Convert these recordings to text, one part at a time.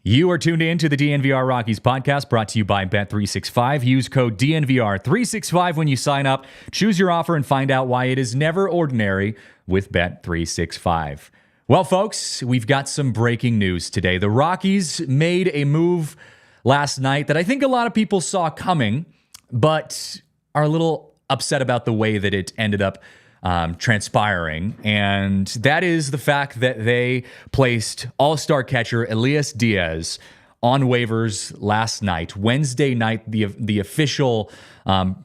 You are tuned in to the DNVR Rockies Podcast, brought to you by Bet365. Use code DNVR365 when you sign up. Choose your offer and find out why it is never ordinary with Bet365. Well, folks, we've got some breaking news today. The Rockies made a move last night that I think a lot of people saw coming, but are a little upset about the way that it ended up transpiring, and that is the fact that they placed All-Star catcher Elias Diaz on waivers last night. Wednesday night, the official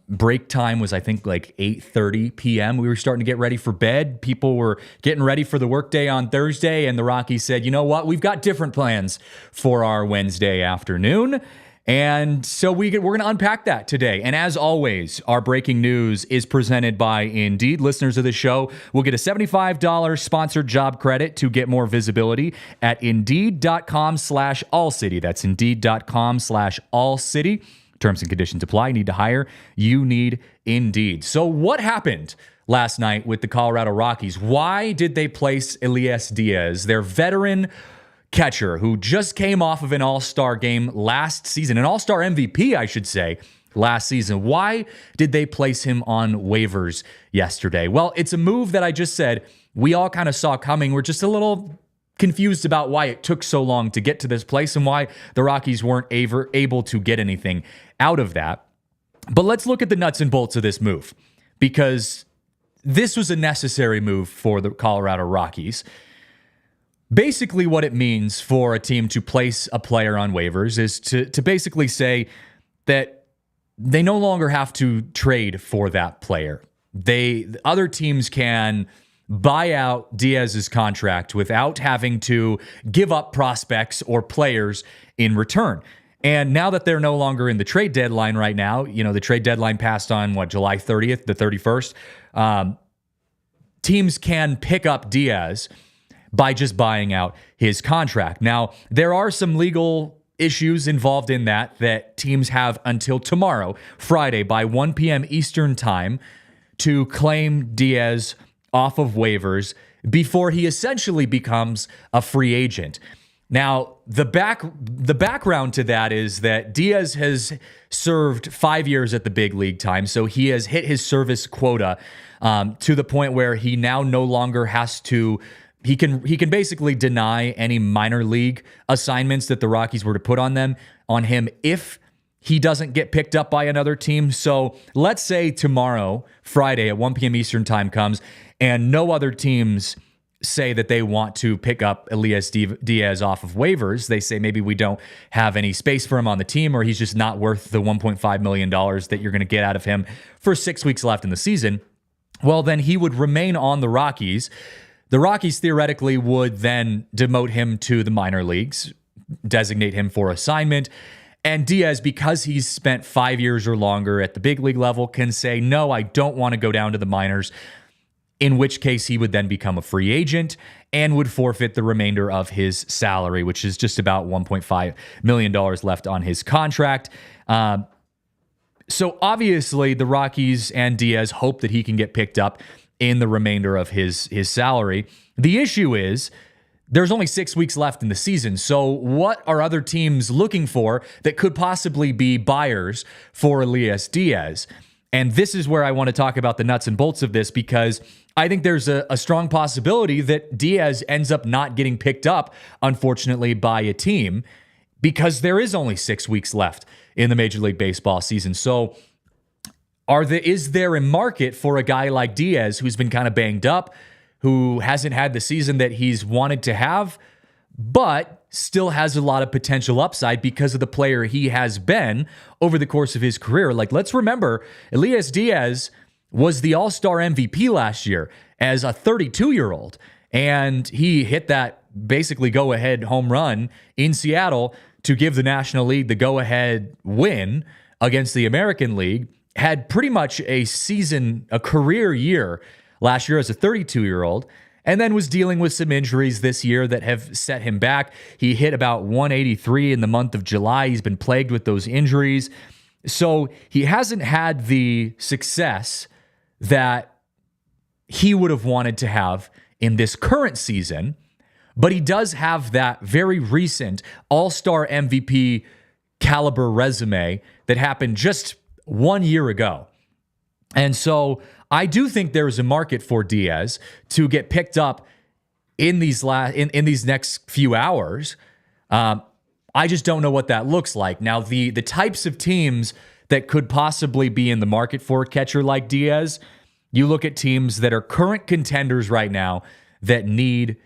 break time was, I think, like 8:30 p.m. We were starting to get ready for bed. People were getting ready for the workday on Thursday, and the Rockies said, you know what, we've got different plans for our Wednesday afternoon. And so we're going to unpack that today. And as always, our breaking news is presented by Indeed. Listeners of the show will get a $75 sponsored job credit to get more visibility at Indeed.com/AllCity. That's Indeed.com/AllCity. Terms and conditions apply. Need to hire? You need Indeed. So what happened last night with the Colorado Rockies? Why did they place Elias Diaz, their veteran catcher who just came off of an All-Star game last season, an All-Star MVP, I should say, last season? Why did they place him on waivers yesterday? Well, it's a move that I just said we all kind of saw coming. We're just a little confused about why it took so long to get to this place and why the Rockies weren't able to get anything out of that. But let's look at the nuts and bolts of this move, because this was a necessary move for the Colorado Rockies. Basically, what it means for a team to place a player on waivers is to basically say that they no longer have to trade for that player. Other teams can buy out Diaz's contract without having to give up prospects or players in return. And now that they're no longer in the trade deadline right now, you know, the trade deadline passed on, July 30th, the 31st, teams can pick up Diaz by just buying out his contract. Now, there are some legal issues involved in that teams have until tomorrow, Friday, by 1 p.m. Eastern time to claim Diaz off of waivers before he essentially becomes a free agent. Now, the background to that is that Diaz has served 5 years at the big league time, so he has hit his service quota to the point where he now no longer has to. He can basically deny any minor league assignments that the Rockies were to put on him if he doesn't get picked up by another team. So let's say tomorrow, Friday at 1 p.m. Eastern time comes, and no other teams say that they want to pick up Elias Diaz off of waivers. They say maybe we don't have any space for him on the team, or he's just not worth the $1.5 million that you're going to get out of him for 6 weeks left in the season. Well, then he would remain on the Rockies. The Rockies theoretically would then demote him to the minor leagues, designate him for assignment, and Diaz, because he's spent 5 years or longer at the big league level, can say, no, I don't want to go down to the minors, in which case he would then become a free agent and would forfeit the remainder of his salary, which is just about $1.5 million left on his contract. So obviously the Rockies and Diaz hope that he can get picked up in the remainder of his salary. The issue is there's only 6 weeks left in the season. So what are other teams looking for that could possibly be buyers for Elias Diaz? And this is where I want to talk about the nuts and bolts of this, because I think there's a strong possibility that Diaz ends up not getting picked up, unfortunately, by a team, because there is only 6 weeks left in the Major League Baseball season. So is there a market for a guy like Diaz who's been kind of banged up, who hasn't had the season that he's wanted to have, but still has a lot of potential upside because of the player he has been over the course of his career? Like, let's remember, Elias Diaz was the All-Star MVP last year as a 32-year-old, and he hit that basically go-ahead home run in Seattle to give the National League the go-ahead win against the American League, had pretty much a career year last year as a 32-year-old, and then was dealing with some injuries this year that have set him back. He hit about 183 in the month of July. He's been plagued with those injuries. So he hasn't had the success that he would have wanted to have in this current season, but he does have that very recent All-Star MVP caliber resume that happened just 1 year ago. And so I do think there is a market for Diaz to get picked up in these next few hours. I just don't know what that looks like. Now, the types of teams that could possibly be in the market for a catcher like Diaz, you look at teams that are current contenders right now that need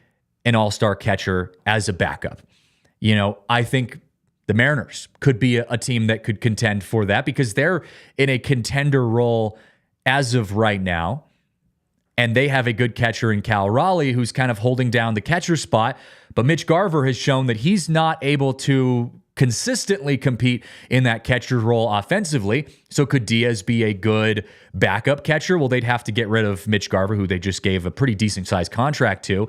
an all-star catcher as a backup. I think the Mariners could be a team that could contend for that because they're in a contender role as of right now. And they have a good catcher in Cal Raleigh who's kind of holding down the catcher spot. But Mitch Garver has shown that he's not able to consistently compete in that catcher role offensively. So could Diaz be a good backup catcher? Well, they'd have to get rid of Mitch Garver, who they just gave a pretty decent sized contract to.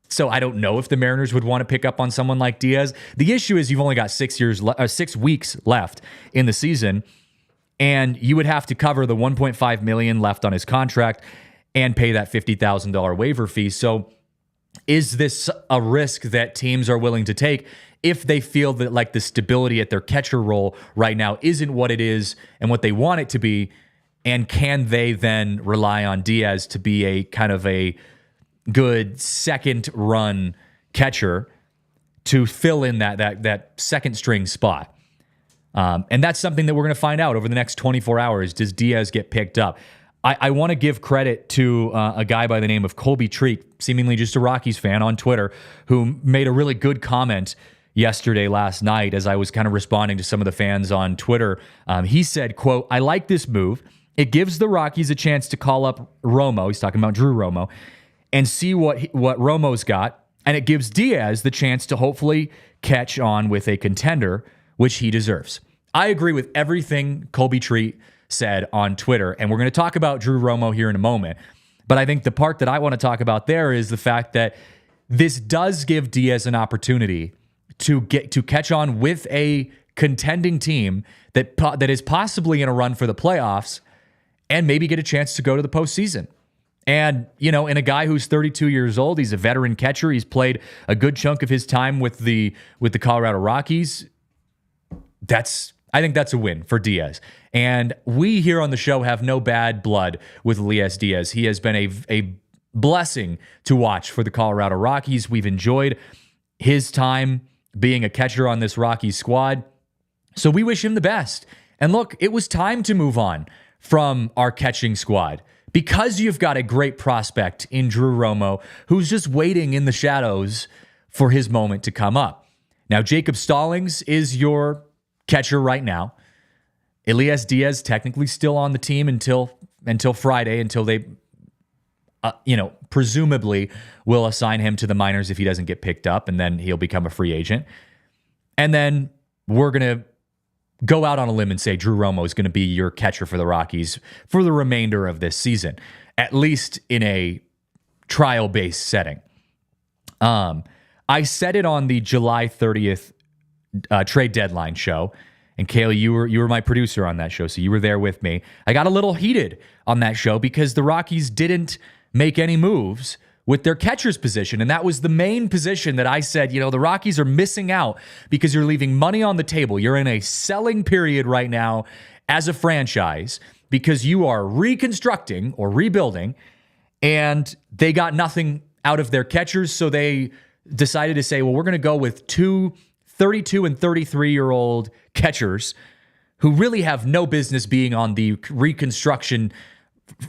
So I don't know if the Mariners would want to pick up on someone like Diaz. The issue is you've only got 6 weeks left in the season, and you would have to cover the $1.5 million left on his contract and pay that $50,000 waiver fee. So is this a risk that teams are willing to take if they feel that like the stability at their catcher role right now isn't what it is and what they want it to be? And can they then rely on Diaz to be a kind of a good second run catcher to fill in that second string spot? And that's something that we're going to find out over the next 24 hours. Does Diaz get picked up? I want to give credit to a guy by the name of Colby Treat, seemingly just a Rockies fan on Twitter, who made a really good comment last night as I was kind of responding to some of the fans on Twitter. He said, quote, "I like this move. It gives the Rockies a chance to call up Romo," he's talking about Drew Romo, "and see what Romo's got. And it gives Diaz the chance to hopefully catch on with a contender, which he deserves." I agree with everything Colby Treat said on Twitter, and we're going to talk about Drew Romo here in a moment. But I think the part that I want to talk about there is the fact that this does give Diaz an opportunity to catch on with a contending team that is possibly in a run for the playoffs and maybe get a chance to go to the postseason. And, in a guy who's 32 years old, he's a veteran catcher. He's played a good chunk of his time with the Colorado Rockies. I think that's a win for Diaz. And we here on the show have no bad blood with Elias Diaz. He has been a blessing to watch for the Colorado Rockies. We've enjoyed his time being a catcher on this Rockies squad. So we wish him the best. And look, it was time to move on from our catching squad because you've got a great prospect in Drew Romo who's just waiting in the shadows for his moment to come up. Now, Jacob Stallings is your catcher right now. Elias Diaz technically still on the team until Friday, until they, presumably will assign him to the minors if he doesn't get picked up, and then he'll become a free agent. And then we're going to go out on a limb and say Drew Romo is going to be your catcher for the Rockies for the remainder of this season, at least in a trial-based setting. I said it on the July 30th trade deadline show. And Kaylee, you were my producer on that show, so you were there with me. I got a little heated on that show because the Rockies didn't make any moves with their catcher's position. And that was the main position that I said, the Rockies are missing out because you're leaving money on the table. You're in a selling period right now as a franchise because you are reconstructing or rebuilding, and they got nothing out of their catchers. So they decided to say, well, we're going to go with two 32 and 33-year-old catchers who really have no business being on the reconstruction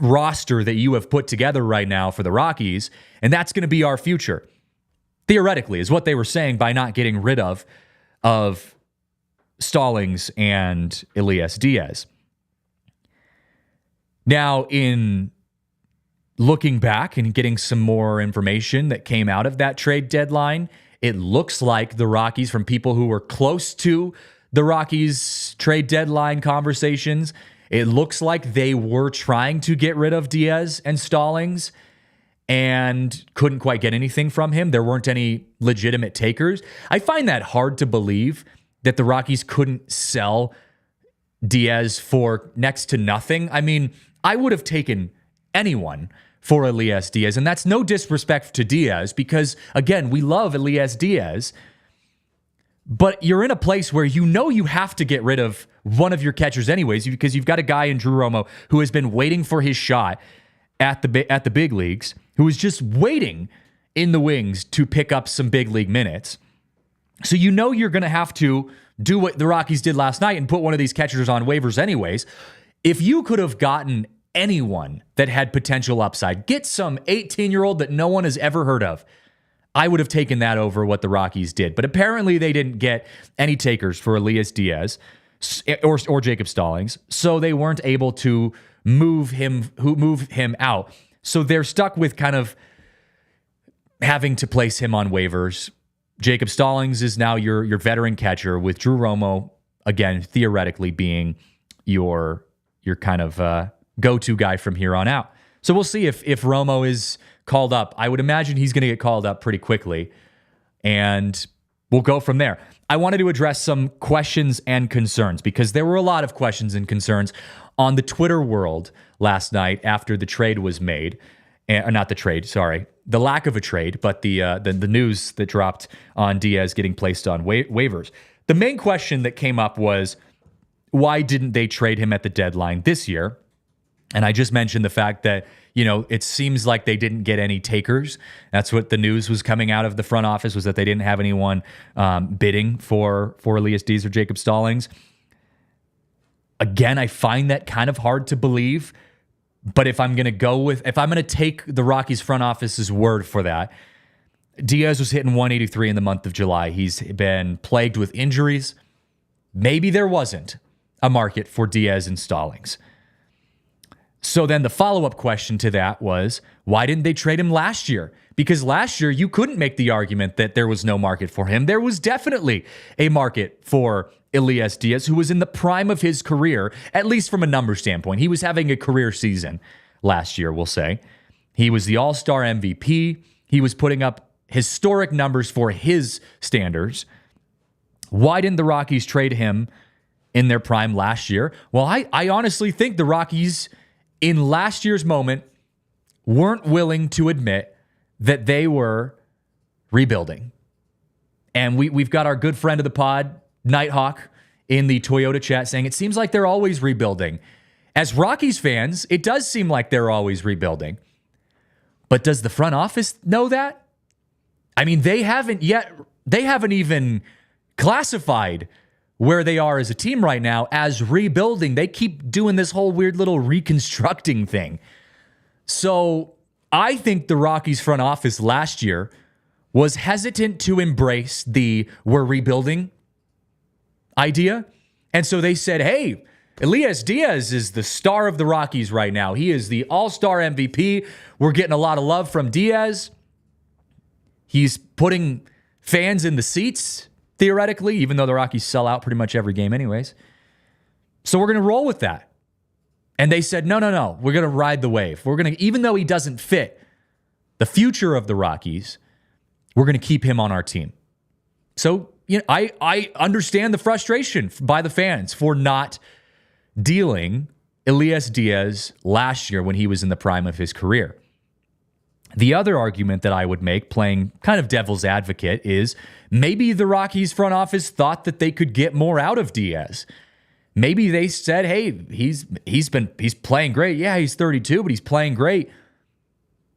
roster that you have put together right now for the Rockies, and that's going to be our future. Theoretically, is what they were saying by not getting rid of Stallings and Elias Diaz. Now, in looking back and getting some more information that came out of that trade deadline, It looks like the Rockies, from people who were close to the Rockies trade deadline conversations, it looks like they were trying to get rid of Diaz and Stallings and couldn't quite get anything from him. There weren't any legitimate takers. I find that hard to believe that the Rockies couldn't sell Diaz for next to nothing. I mean, I would have taken anyone for Elias Diaz, and that's no disrespect to Diaz because, again, we love Elias Diaz, but you're in a place where you know you have to get rid of one of your catchers anyways because you've got a guy in Drew Romo who has been waiting for his shot at the big leagues, who is just waiting in the wings to pick up some big league minutes. So you know you're going to have to do what the Rockies did last night and put one of these catchers on waivers anyways. If you could have gotten anyone that had potential upside, get some 18-year-old that no one has ever heard of, I would have taken that over what the Rockies did. But apparently they didn't get any takers for Elias Diaz or Jacob Stallings, so they weren't able to move him out. So they're stuck with kind of having to place him on waivers. Jacob Stallings is now your veteran catcher, with Drew Romo, again, theoretically being your kind of go-to guy from here on out. So we'll see if Romo is called up. I would imagine he's going to get called up pretty quickly, and we'll go from there. I wanted to address some questions and concerns because there were a lot of questions and concerns on the Twitter world last night after the trade was made. Not the trade, sorry. The lack of a trade, but the news that dropped on Diaz getting placed on waivers. The main question that came up was, why didn't they trade him at the deadline this year? And I just mentioned the fact that, it seems like they didn't get any takers. That's what the news was coming out of the front office, was that they didn't have anyone bidding for Elias Diaz or Jacob Stallings. Again, I find that kind of hard to believe. But if I'm going to take the Rockies front office's word for that, Diaz was hitting 183 in the month of July. He's been plagued with injuries. Maybe there wasn't a market for Diaz and Stallings. So then the follow-up question to that was, why didn't they trade him last year? Because last year you couldn't make the argument that there was no market for him. There was definitely a market for Elias Diaz, who was in the prime of his career, at least from a number standpoint. He was having a career season last year, we'll say. He was the All-Star MVP. He was putting up historic numbers for his standards. Why didn't the Rockies trade him in their prime last year? Well, I honestly think the Rockies, in last year's moment, weren't willing to admit that they were rebuilding. And we've got our good friend of the pod, Nighthawk, in the Toyota chat saying it seems like they're always rebuilding. As Rockies fans, it does seem like they're always rebuilding. But does the front office know that? I mean, they haven't even classified where they are as a team right now as rebuilding. They keep doing this whole weird little reconstructing thing. So I think the Rockies front office last year was hesitant to embrace the we're rebuilding idea. And so they said, hey, Elias Diaz is the star of the Rockies right now. He is the All-Star MVP. We're getting a lot of love from Diaz. He's putting fans in the seats, theoretically, even though the Rockies sell out pretty much every game anyways. So we're going to roll with that. And they said, no. We're going to ride the wave. Even though he doesn't fit the future of the Rockies, we're going to keep him on our team. So, I understand the frustration by the fans for not dealing Elias Diaz last year when he was in the prime of his career. The other argument that I would make, playing kind of devil's advocate, is maybe the Rockies front office thought that they could get more out of Diaz. Maybe they said, hey, he's playing great. Yeah, he's 32, but he's playing great.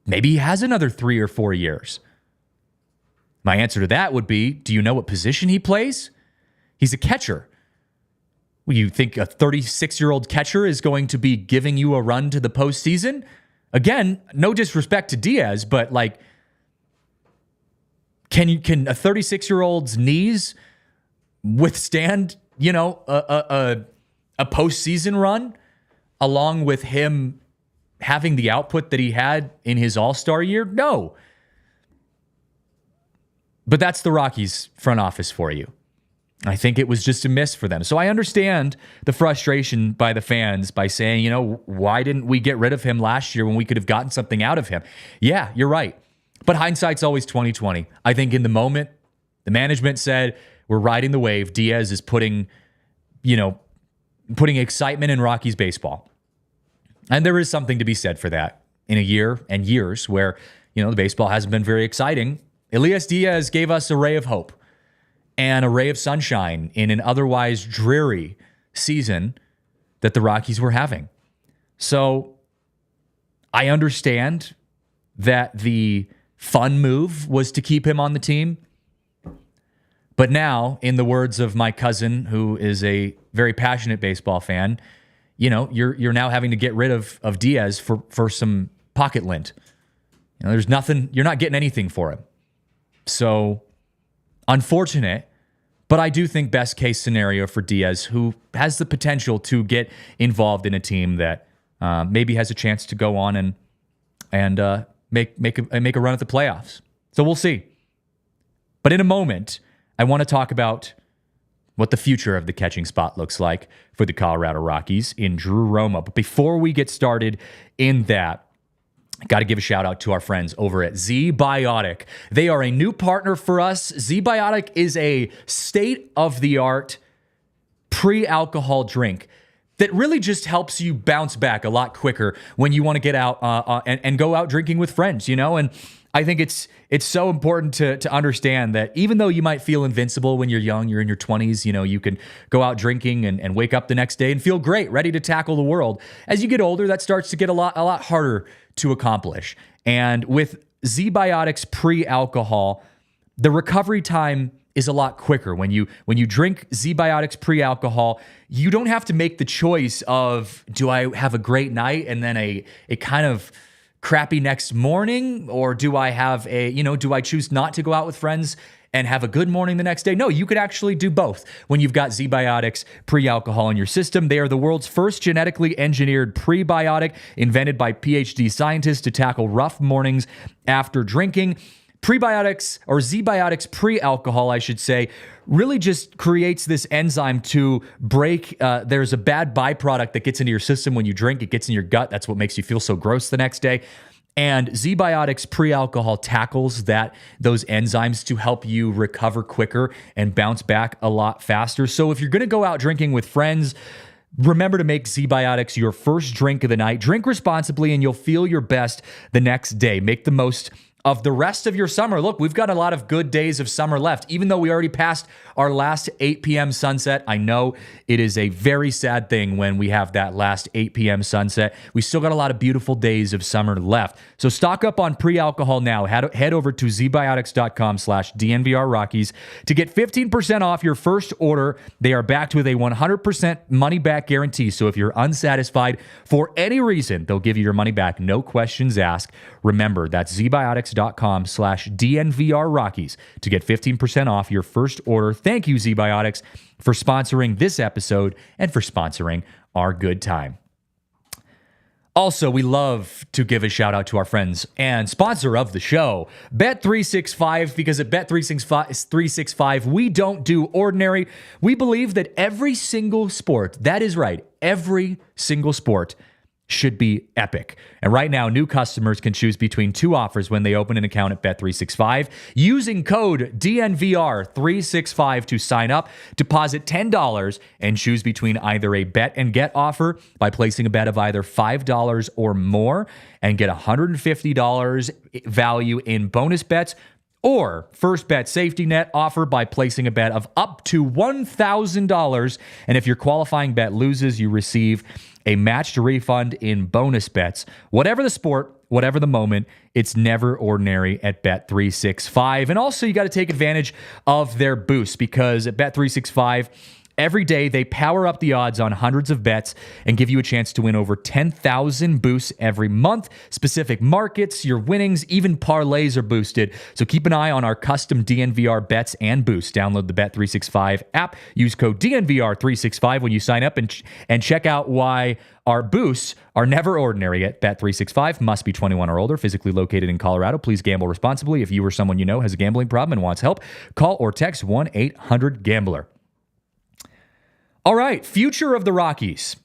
Maybe he has another 3 or 4 years. My answer to that would be, do you know what position he plays? He's a catcher. Well, you think a 36-year-old catcher is going to be giving you a run to the postseason? Again, no disrespect to Diaz, but can a 36-year-old's knees withstand, a postseason run along with him having the output that he had in his All-Star year? No. But that's the Rockies front office for you. I think it was just a miss for them. So I understand the frustration by the fans by saying, why didn't we get rid of him last year when we could have gotten something out of him? Yeah, you're right. But hindsight's always 20/20. I think in the moment, the management said, we're riding the wave. Diaz is putting excitement in Rockies baseball. And there is something to be said for that in a year and years where, the baseball hasn't been very exciting. Elias Diaz gave us a ray of hope and a ray of sunshine in an otherwise dreary season that the Rockies were having. So I understand that the fun move was to keep him on the team. But now, in the words of my cousin, who is a very passionate baseball fan, you're now having to get rid of Diaz for some pocket lint. There's nothing, you're not getting anything for him. So unfortunate, but I do think best case scenario for Diaz, who has the potential to get involved in a team that maybe has a chance to go on and make a run at the playoffs. So we'll see. But in a moment, I want to talk about what the future of the catching spot looks like for the Colorado Rockies in Drew Romo. But before we get started in that, I got to give a shout out to our friends over at ZBiotic. They are a new partner for us. ZBiotic is a state-of-the-art pre-alcohol drink that really just helps you bounce back a lot quicker when you want to get out and go out drinking with friends, And I think it's so important to understand that even though you might feel invincible when you're young, you're in your 20s, you can go out drinking and wake up the next day and feel great, ready to tackle the world. As you get older, that starts to get a lot harder to accomplish. And with ZBiotics pre-alcohol, the recovery time is a lot quicker. When you drink ZBiotics pre-alcohol, you don't have to make the choice of, do I have a great night and then a kind of crappy next morning, or do I have do I choose not to go out with friends and have a good morning the next day? No, you could actually do both when you've got ZBiotics pre-alcohol in your system. They are the world's first genetically engineered prebiotic invented by PhD scientists to tackle rough mornings after drinking. Prebiotics, or ZBiotics pre-alcohol, I should say, really just creates this enzyme to break. There's a bad byproduct that gets into your system when you drink. It gets in your gut. That's what makes you feel so gross the next day. And ZBiotics pre-alcohol tackles those enzymes to help you recover quicker and bounce back a lot faster. So if you're going to go out drinking with friends, remember to make ZBiotics your first drink of the night. Drink responsibly and you'll feel your best the next day. Make the most of the rest of your summer. Look, we've got a lot of good days of summer left, even though we already passed our last 8 p.m. sunset. I know it is a very sad thing when we have that last 8 p.m. sunset. We still got a lot of beautiful days of summer left. So stock up on pre-alcohol now. Head over to zbiotics.com/DNVR Rockies to get 15% off your first order. They are backed with a 100% money back guarantee. So if you're unsatisfied for any reason, they'll give you your money back. No questions asked. Remember, that's zbiotics.com/DNVR Rockies to get 15% off your first order. Thank you, ZBiotics, for sponsoring this episode and for sponsoring our good time. Also, we love to give a shout out to our friends and sponsor of the show, Bet365, because at Bet365, we don't do ordinary. We believe that every single sport, that is right, every single sport should be epic. And right now, new customers can choose between two offers when they open an account at Bet365. Using code DNVR365 to sign up, deposit $10 and choose between either a bet and get offer by placing a bet of either $5 or more and get $150 value in bonus bets, or first bet safety net offer by placing a bet of up to $1,000. And if your qualifying bet loses, you receive a matched refund in bonus bets. Whatever the sport, whatever the moment, it's never ordinary at Bet365. And also, you got to take advantage of their boost, because at Bet365, Every day, they power up the odds on hundreds of bets and give you a chance to win over 10,000 boosts every month. Specific markets, your winnings, even parlays are boosted. So keep an eye on our custom DNVR bets and boosts. Download the Bet365 app. Use code DNVR365 when you sign up and check out why our boosts are never ordinary at Bet365. Must be 21 or older, physically located in Colorado. Please gamble responsibly. If you or someone you know has a gambling problem and wants help, call or text 1-800-GAMBLER. All right, future of the Rockies.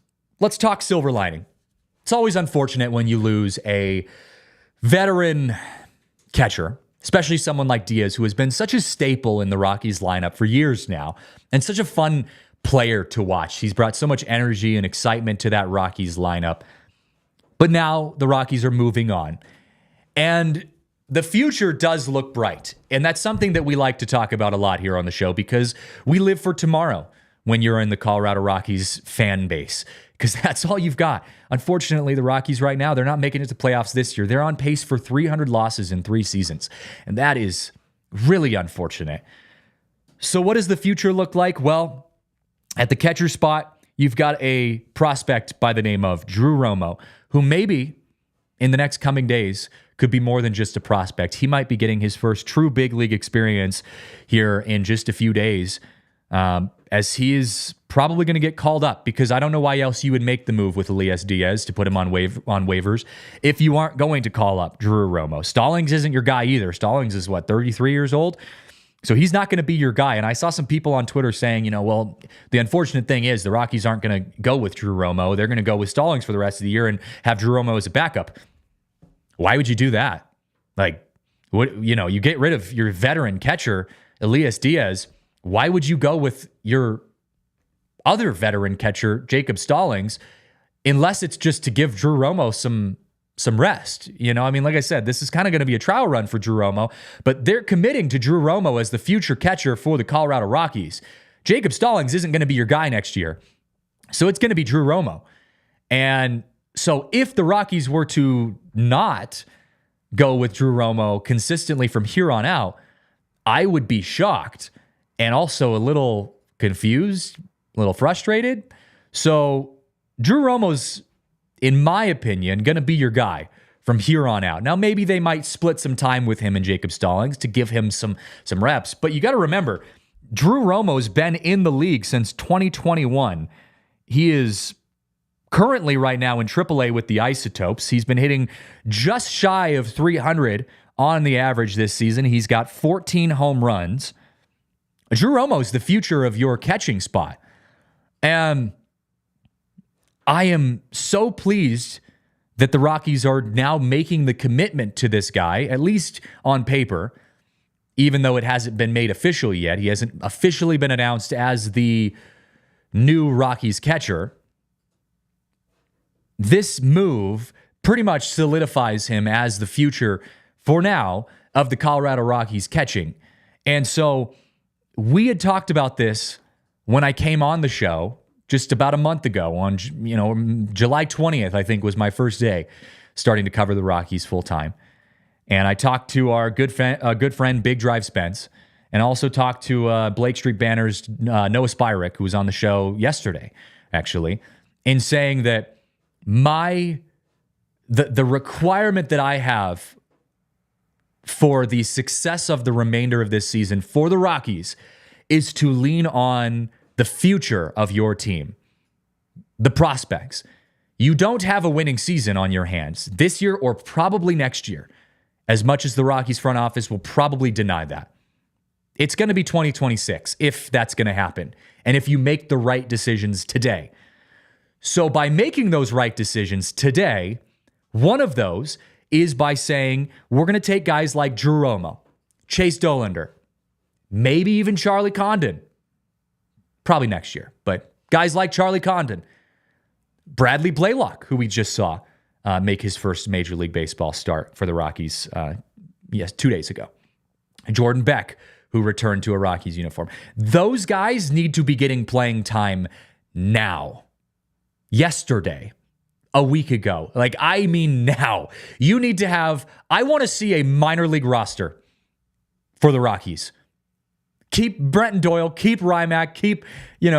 Let's talk silver lining. It's always unfortunate when you lose a veteran catcher, especially someone like Diaz, who has been such a staple in the Rockies lineup for years now, and such a fun player to watch. He's brought so much energy and excitement to that Rockies lineup. But now the Rockies are moving on. And the future does look bright. And that's something that we like to talk about a lot here on the show because we live for tomorrow when you're in the Colorado Rockies fan base, because that's all you've got. Unfortunately, the Rockies right now, they're not making it to playoffs this year. They're on pace for 300 losses in 3 seasons. And that is really unfortunate. So what does the future look like? Well, at the catcher spot, you've got a prospect by the name of Drew Romo, who maybe in the next coming days could be more than just a prospect. He might be getting his first true big league experience here in just a few days, as he is probably going to get called up, because I don't know why else you would make the move with Elias Diaz to put him on waivers if you aren't going to call up Drew Romo. Stallings isn't your guy either. Stallings is 33 years old? So he's not going to be your guy. And I saw some people on Twitter saying, well, the unfortunate thing is the Rockies aren't going to go with Drew Romo. They're going to go with Stallings for the rest of the year and have Drew Romo as a backup. Why would you do that? You get rid of your veteran catcher, Elias Diaz. Why would you go with your other veteran catcher, Jacob Stallings, unless it's just to give Drew Romo some rest? Like I said, this is kind of going to be a trial run for Drew Romo, but they're committing to Drew Romo as the future catcher for the Colorado Rockies. Jacob Stallings isn't going to be your guy next year, so it's going to be Drew Romo. And so if the Rockies were to not go with Drew Romo consistently from here on out, I would be shocked and also a little confused, a little frustrated. So Drew Romo's, in my opinion, going to be your guy from here on out. Now, maybe they might split some time with him and Jacob Stallings to give him some reps, but you got to remember, Drew Romo's been in the league since 2021. He is currently right now in AAA with the Isotopes. He's been hitting just shy of 300 on the average this season. He's got 14 home runs. Drew Romo's the future of your catching spot. And I am so pleased that the Rockies are now making the commitment to this guy, at least on paper, even though it hasn't been made official yet. He hasn't officially been announced as the new Rockies catcher. This move pretty much solidifies him as the future, for now, of the Colorado Rockies catching. And so we had talked about this when I came on the show just about a month ago on, July 20th, I think was my first day starting to cover the Rockies full time. And I talked to our good friend, Big Drive Spence, and also talked to Blake Street Banner's Noah Spyrick, who was on the show yesterday, actually, in saying that the requirement that I have for the success of the remainder of this season for the Rockies is to lean on the future of your team, the prospects. You don't have a winning season on your hands this year or probably next year, as much as the Rockies front office will probably deny that. It's going to be 2026 if that's going to happen, and if you make the right decisions today. So by making those right decisions today, one of those is by saying we're going to take guys like Drew Romo, Chase Dollander, maybe even Charlie Condon. Probably next year, but guys like Charlie Condon, Bradley Blaylock, who we just saw make his first Major League Baseball start for the Rockies 2 days ago. Jordan Beck, who returned to a Rockies uniform. Those guys need to be getting playing time now. Yesterday, a week ago. I mean now. You need to have, I want to see a minor league roster for the Rockies Keep Brenton Doyle, keep Rymack, keep,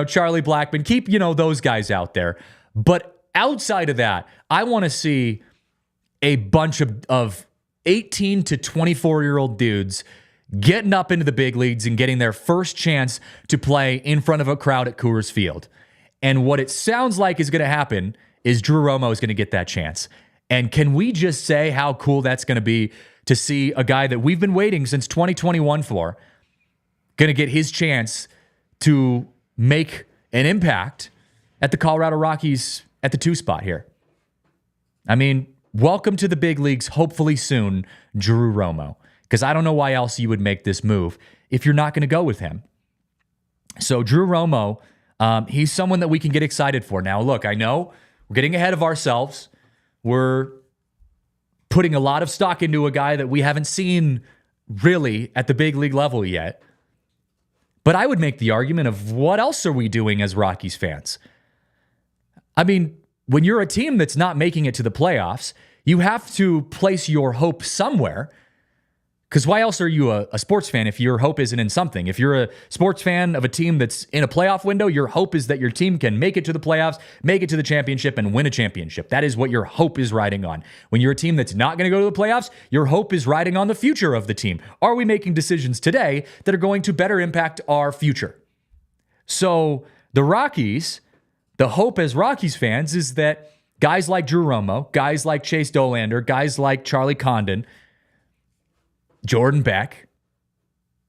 Charlie Blackmon, keep, those guys out there. But outside of that, I want to see a bunch of 18 to 24-year-old dudes getting up into the big leagues and getting their first chance to play in front of a crowd at Coors Field. And what it sounds like is going to happen is Drew Romo is going to get that chance. And can we just say how cool that's going to be to see a guy that we've been waiting since 2021 for going to get his chance to make an impact at the Colorado Rockies at the 2 spot here. I mean, welcome to the big leagues, hopefully soon, Drew Romo. Because I don't know why else you would make this move if you're not going to go with him. So Drew Romo, he's someone that we can get excited for. Now, look, I know we're getting ahead of ourselves. We're putting a lot of stock into a guy that we haven't seen really at the big league level yet. But I would make the argument of what else are we doing as Rockies fans? I mean, when you're a team that's not making it to the playoffs, you have to place your hope somewhere. Because why else are you a sports fan if your hope isn't in something? If you're a sports fan of a team that's in a playoff window, your hope is that your team can make it to the playoffs, make it to the championship, and win a championship. That is what your hope is riding on. When you're a team that's not going to go to the playoffs, your hope is riding on the future of the team. Are we making decisions today that are going to better impact our future? So the Rockies, the hope as Rockies fans is that guys like Drew Romo, guys like Chase Dolander, guys like Charlie Condon, Jordan Beck,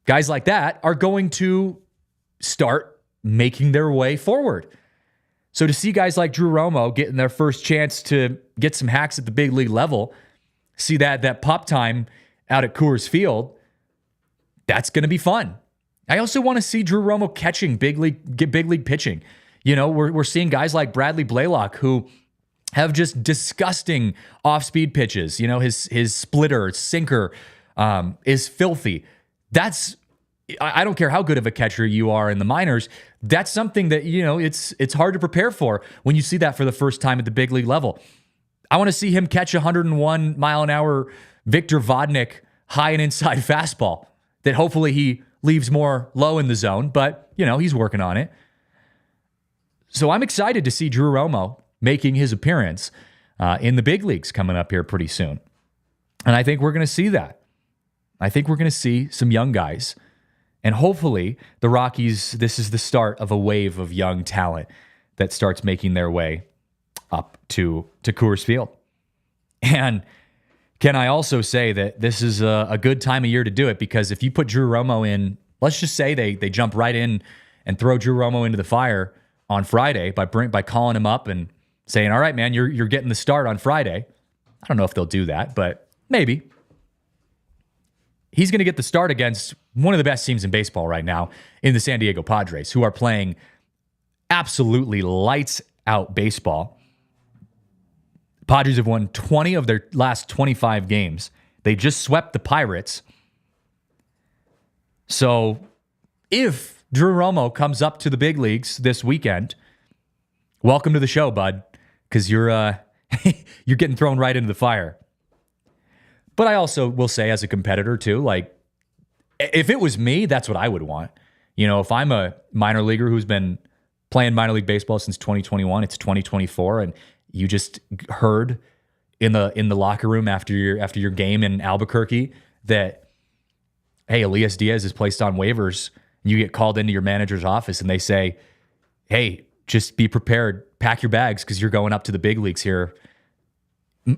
guys like that are going to start making their way forward. So to see guys like Drew Romo getting their first chance to get some hacks at the big league level, see that pop time out at Coors Field, that's going to be fun. I also want to see Drew Romo catching big league pitching. We're seeing guys like Bradley Blaylock who have just disgusting off-speed pitches. His splitter, sinker, is filthy. I don't care how good of a catcher you are in the minors. That's something that, it's hard to prepare for when you see that for the first time at the big league level. I want to see him catch 101 mile an hour Victor Vodnik high and inside fastball that hopefully he leaves more low in the zone, but he's working on it. So I'm excited to see Drew Romo making his appearance in the big leagues coming up here pretty soon. And I think we're going to see that. I think we're going to see some young guys. And hopefully the Rockies, this is the start of a wave of young talent that starts making their way up to Coors Field. And can I also say that this is a good time of year to do it? Because if you put Drew Romo in, let's just say they jump right in and throw Drew Romo into the fire on Friday by calling him up and saying, all right, man, you're getting the start on Friday. I don't know if they'll do that, but maybe. He's going to get the start against one of the best teams in baseball right now in the San Diego Padres, who are playing absolutely lights out baseball. Padres have won 20 of their last 25 games. They just swept the Pirates. So if Drew Romo comes up to the big leagues this weekend, welcome to the show, bud, because you're getting thrown right into the fire. But I also will say as a competitor too, like if it was me, that's what I would want. If I'm a minor leaguer who's been playing minor league baseball since 2021, it's 2024, and you just heard in the locker room after your game in Albuquerque that, hey, Elias Diaz is placed on waivers, and you get called into your manager's office and they say, hey, just be prepared, pack your bags because you're going up to the big leagues here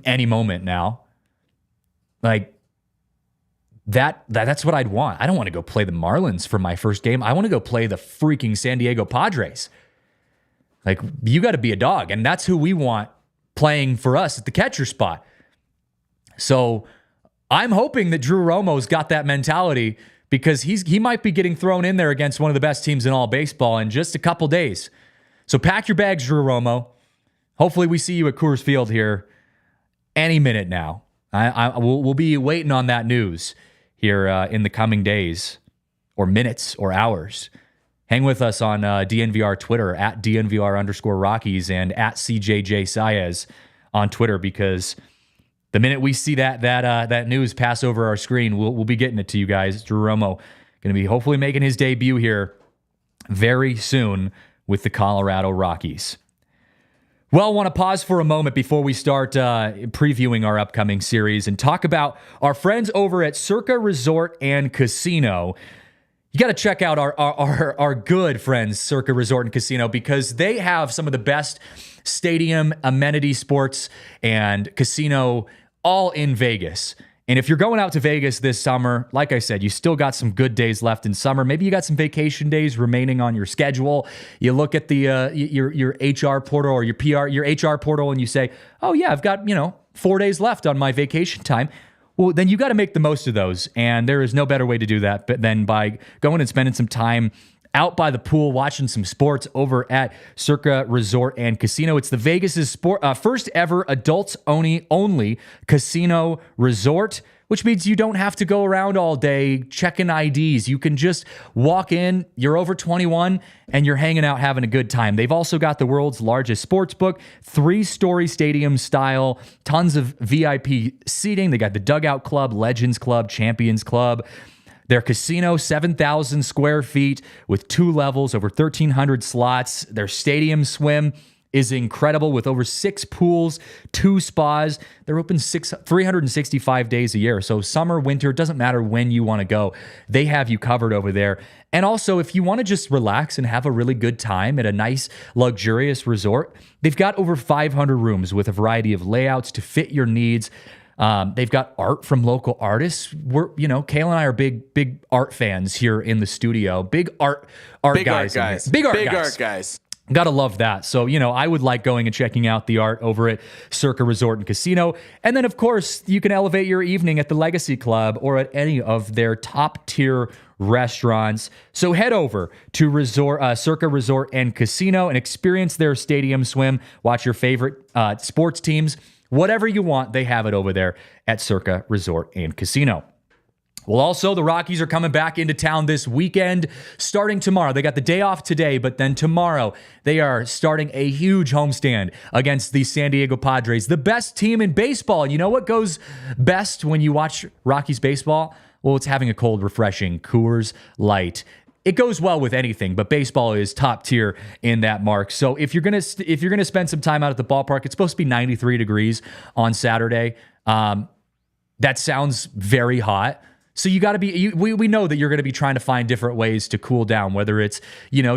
any moment now. Like that's what I'd want. I don't want to go play the Marlins for my first game. I want to go play the freaking San Diego Padres. Like, you got to be a dog, and that's who we want playing for us at the catcher spot. So I'm hoping that Drew Romo's got that mentality because he might be getting thrown in there against one of the best teams in all baseball in just a couple days. So pack your bags, Drew Romo. Hopefully we see you at Coors Field here any minute now. We'll be waiting on that news here in the coming days or minutes or hours. Hang with us on DNVR Twitter at DNVR_Rockies and at CJJ Saez on Twitter, because the minute we see that news pass over our screen, we'll be getting it to you guys. Drew Romo going to be hopefully making his debut here very soon with the Colorado Rockies. Well, I want to pause for a moment before we start previewing our upcoming series and talk about our friends over at Circa Resort and Casino. You got to check out our good friends, Circa Resort and Casino, because they have some of the best stadium amenity sports and casino all in Vegas. And if you're going out to Vegas this summer, like I said, you still got some good days left in summer. Maybe you got some vacation days remaining on your schedule. You look at the your HR portal or your HR portal, and you say, "Oh yeah, I've got 4 days left on my vacation time." Well, then you got to make the most of those, and there is no better way to do that than by going and spending some time out by the pool, watching some sports over at Circa Resort and Casino. It's the Vegas' first ever adults only casino resort, which means you don't have to go around all day checking IDs. You can just walk in, you're over 21, and you're hanging out having a good time. They've also got the world's largest sports book, 3-story stadium style, tons of VIP seating. They got the Dugout Club, Legends Club, Champions Club. Their casino, 7,000 square feet with 2 levels, over 1,300 slots. Their stadium swim is incredible with over 6 pools, 2 spas. They're open 365 days a year. So summer, winter, doesn't matter when you want to go. They have you covered over there. And also, if you want to just relax and have a really good time at a nice, luxurious resort, they've got over 500 rooms with a variety of layouts to fit your needs. They've got art from local artists. Kale and I are big art fans here in the studio. Big art guys. Big art guys. Gotta love that. So, I would like going and checking out the art over at Circa Resort and Casino. And then, of course, you can elevate your evening at the Legacy Club or at any of their top-tier restaurants. So head over to Circa Resort and Casino and experience their stadium swim. Watch your favorite sports teams. Whatever you want, they have it over there at Circa Resort and Casino. Well, also, the Rockies are coming back into town this weekend, starting tomorrow. They got the day off today, but then tomorrow they are starting a huge homestand against the San Diego Padres, the best team in baseball. And you know what goes best when you watch Rockies baseball? Well, it's having a cold, refreshing Coors Light. It goes well with anything, but baseball is top tier in that mark. So if you're gonna spend some time out at the ballpark, it's supposed to be 93 degrees on Saturday. That sounds very hot. So you got to be. We know that you're going to be trying to find different ways to cool down. Whether it's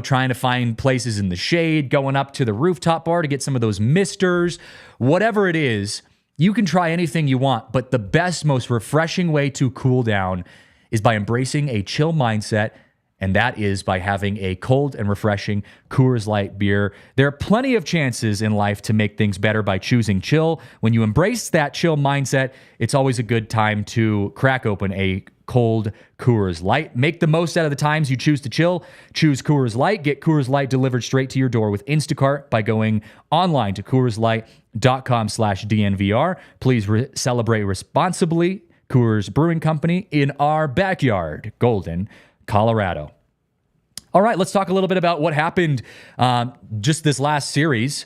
trying to find places in the shade, going up to the rooftop bar to get some of those misters, whatever it is, you can try anything you want. But the best, most refreshing way to cool down is by embracing a chill mindset. And that is by having a cold and refreshing Coors Light beer. There are plenty of chances in life to make things better by choosing chill. When you embrace that chill mindset, it's always a good time to crack open a cold Coors Light. Make the most out of the times you choose to chill. Choose Coors Light. Get Coors Light delivered straight to your door with Instacart by going online to CoorsLight.com/DNVR. Please celebrate responsibly. Coors Brewing Company in our backyard, Golden, Colorado. All right, let's talk a little bit about what happened just this last series.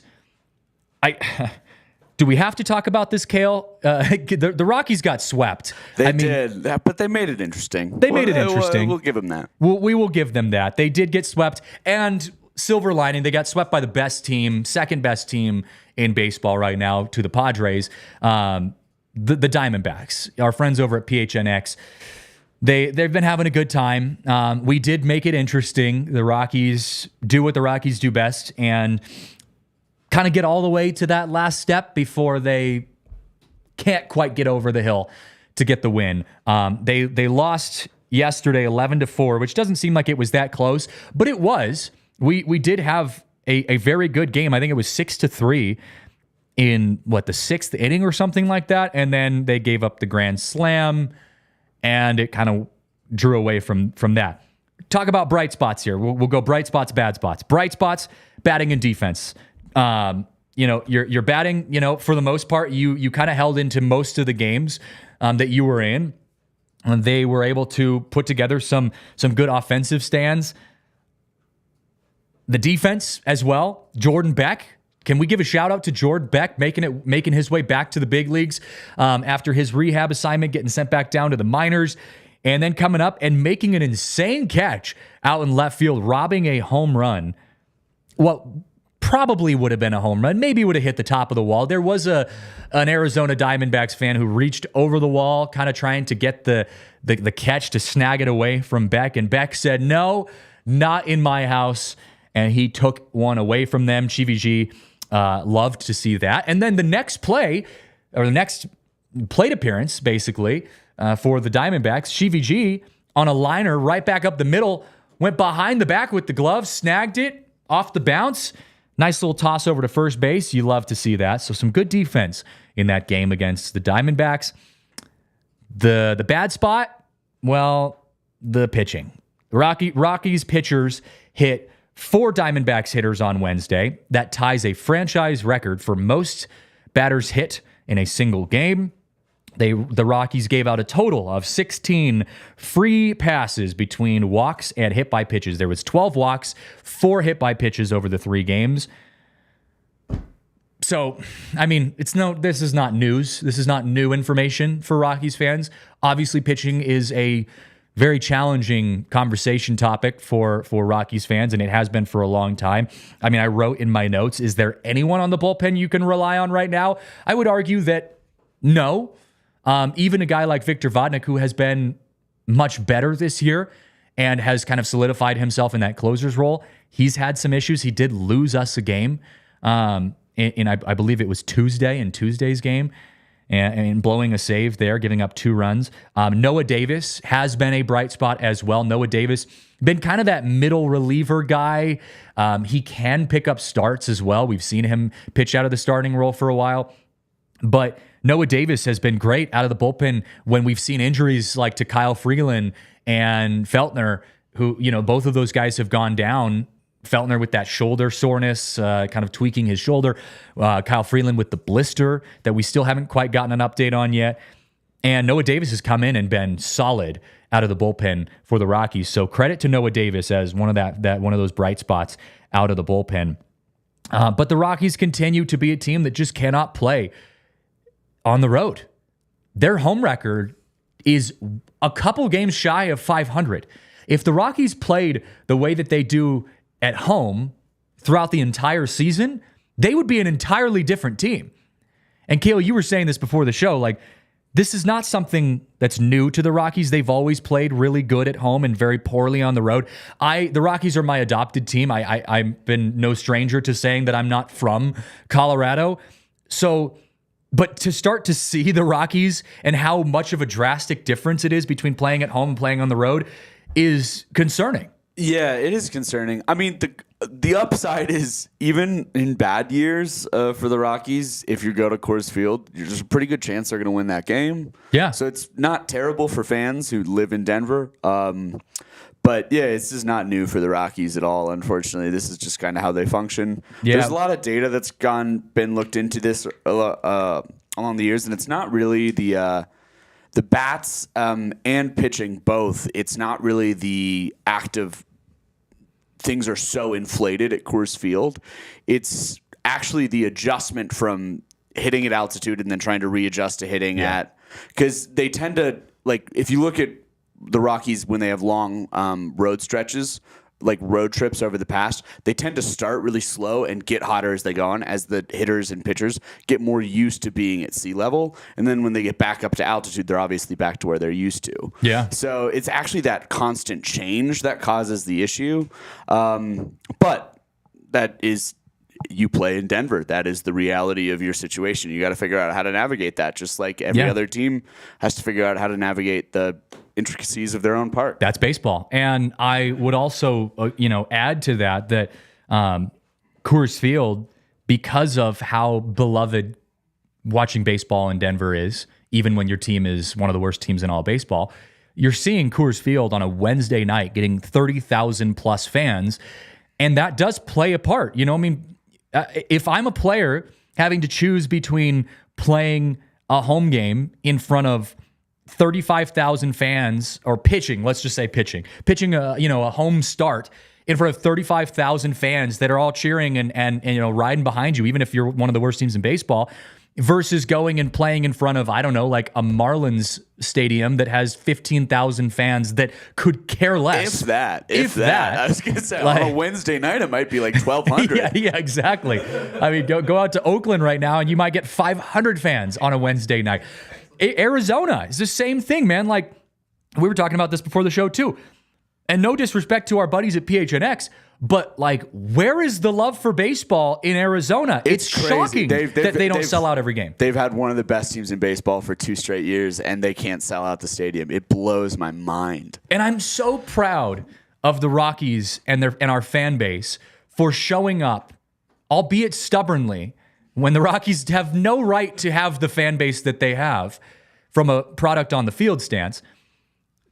Do we have to talk about this, Kale? The Rockies got swept. They did, but they made it interesting. We'll give them that. We will give them that. They did get swept, and silver lining, they got swept by the best team, second best team in baseball right now to the Padres, the Diamondbacks, our friends over at PHNX. They've been having a good time. We did make it interesting. The Rockies do what the Rockies do best and kind of get all the way to that last step before they can't quite get over the hill to get the win. They lost yesterday 11-4, which doesn't seem like it was that close, but it was. We did have a very good game. I think it was 6-3 in the 6th inning or something like that, and then they gave up the grand slam. And it kind of drew away from that. Talk about bright spots here. We'll go bright spots, bad spots. Bright spots, batting and defense. You're batting, for the most part, you kind of held into most of the games that you were in. And they were able to put together some good offensive stands. The defense as well. Jordan Beck. Can we give a shout out to Jordan Beck making his way back to the big leagues after his rehab assignment, getting sent back down to the minors? and then coming up and making an insane catch out in left field, robbing a home run. Well, probably would have been a home run. Maybe would have hit the top of the wall. There was an Arizona Diamondbacks fan who reached over the wall, kind of trying to get the catch to snag it away from Beck. And Beck said, no, not in my house. And he took one away from them. Chivy loved to see that. And then the next play, or the next plate appearance, basically, for the Diamondbacks, Chivy on a liner right back up the middle, went behind the back with the glove, snagged it off the bounce. Nice little toss over to first base. You love to see that. So some good defense in that game against the Diamondbacks. The bad spot, well, the pitching. Rockies pitchers hit 4 Diamondbacks hitters on Wednesday. That ties a franchise record for most batters hit in a single game. The Rockies gave out a total of 16 free passes between walks and hit by pitches. There was 12 walks, 4 hit by pitches over the 3 games. So, I mean, this is not news. This is not new information for Rockies fans. Obviously, pitching is a very challenging conversation topic for Rockies fans, and it has been for a long time. I mean, I wrote in my notes, is there anyone on the bullpen you can rely on right now? I would argue that no. Even a guy like Victor Vodnik, who has been much better this year and has kind of solidified himself in that closer's role, he's had some issues. He did lose us a game, I believe it was Tuesday, in Tuesday's game, and blowing a save there, giving up 2 runs. Noah Davis has been a bright spot as well. Noah Davis, been kind of that middle reliever guy. He can pick up starts as well. We've seen him pitch out of the starting role for a while. But Noah Davis has been great out of the bullpen when we've seen injuries like to Kyle Freeland and Feltner, who, both of those guys have gone down. Feltner with that shoulder soreness, kind of tweaking his shoulder. Kyle Freeland with the blister that we still haven't quite gotten an update on yet. And Noah Davis has come in and been solid out of the bullpen for the Rockies. So credit to Noah Davis as one of those bright spots out of the bullpen. But the Rockies continue to be a team that just cannot play on the road. Their home record is a couple games shy of 500. If the Rockies played the way that they do at home throughout the entire season, they would be an entirely different team. And Kale, you were saying this before the show, like, this is not something that's new to the Rockies. They've always played really good at home and very poorly on the road. The Rockies are my adopted team. I've been no stranger to saying that I'm not from Colorado. But to start to see the Rockies and how much of a drastic difference it is between playing at home and playing on the road is concerning. Yeah, it is concerning. I mean, the upside is, even in bad years for the Rockies, if you go to Coors Field, there's a pretty good chance they're going to win that game. Yeah. So it's not terrible for fans who live in Denver. But yeah, it's just not new for the Rockies at all. Unfortunately, this is just kind of how they function. Yeah. There's a lot of data that's been looked into this along the years, and it's not really the bats and pitching both. It's not really the active things are so inflated at Coors Field. It's actually the adjustment from hitting at altitude and then trying to readjust to hitting at, because they tend to, like, if you look at the Rockies when they have long road stretches, like road trips over the past, they tend to start really slow and get hotter as they go on, as the hitters and pitchers get more used to being at sea level. And then when they get back up to altitude, they're obviously back to where they're used to. Yeah. So it's actually that constant change that causes the issue. But that is, you play in Denver. That is the reality of your situation. You got to figure out how to navigate that, just like every other team has to figure out how to navigate the intricacies of their own park. That's baseball. And I would also, add to that Coors Field, because of how beloved watching baseball in Denver is, even when your team is one of the worst teams in all baseball, you're seeing Coors Field on a Wednesday night getting 30,000 plus fans. And that does play a part. If I'm a player having to choose between playing a home game in front of 35,000 fans, or pitching, let's just say pitching a home start in front of 35,000 fans that are all cheering and riding behind you, even if you're one of the worst teams in baseball, versus going and playing in front of, I don't know, like a Marlins stadium that has 15,000 fans that could care less. If that. I was going to say, on a Wednesday night, it might be like 1,200. yeah, exactly. I mean, go out to Oakland right now and you might get 500 fans on a Wednesday night. Arizona is the same thing, man. Like, we were talking about this before the show too. And no disrespect to our buddies at PHNX, but like, where is the love for baseball in Arizona? It's shocking that they don't sell out every game. They've had one of the best teams in baseball for 2 straight years, and they can't sell out the stadium. It blows my mind. And I'm so proud of the Rockies and our fan base for showing up, albeit stubbornly, when the Rockies have no right to have the fan base that they have from a product on the field stance,